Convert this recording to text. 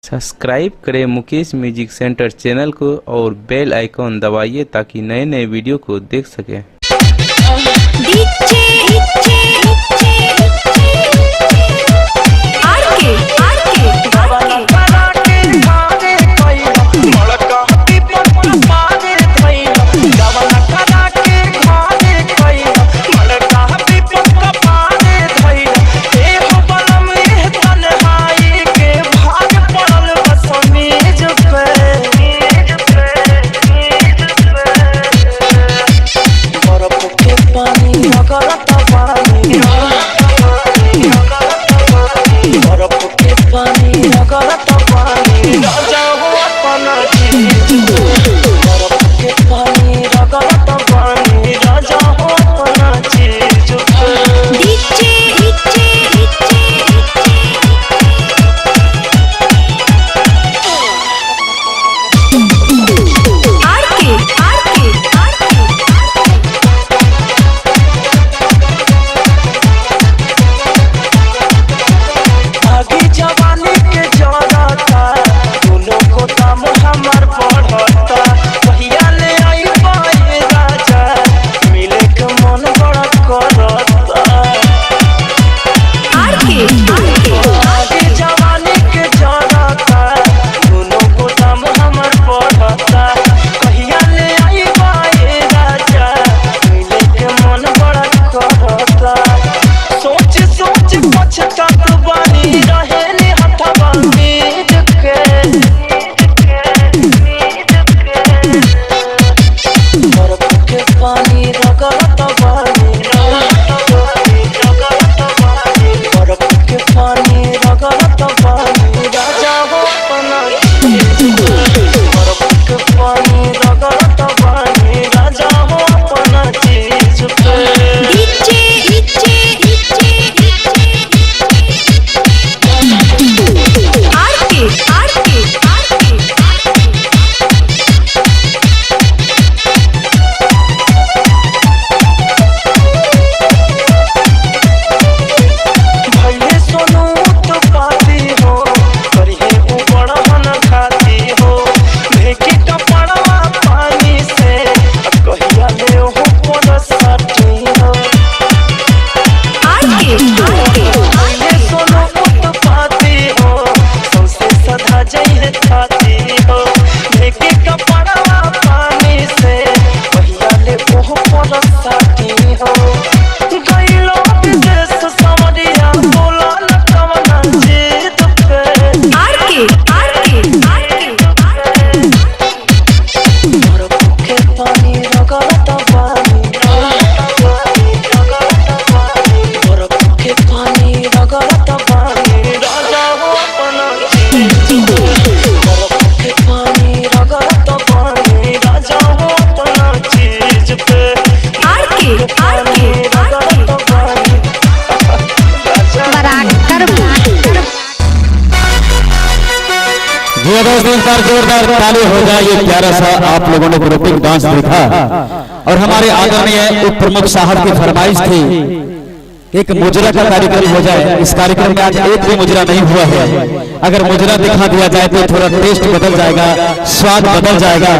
Subscribe करें Mukesh music centre channel को और बेल आइकॉन दबाइए ताकि नए नए वीडियो को देख सकें। जोरदार ताली हो जाए। ये प्यारा सा आप लोगों ने ग्रुपिंग डांस देखा और हमारे आदरणीय उप प्रमुख साहब की फरमाइश थी एक मुजरा का कार्यक्रम हो जाए। इस कार्यक्रम में आज एक भी मुजरा नहीं हुआ है। अगर मुजरा दिखा दिया जाए तो थोड़ा टेस्ट बदल जाएगा, स्वाद बदल जाएगा।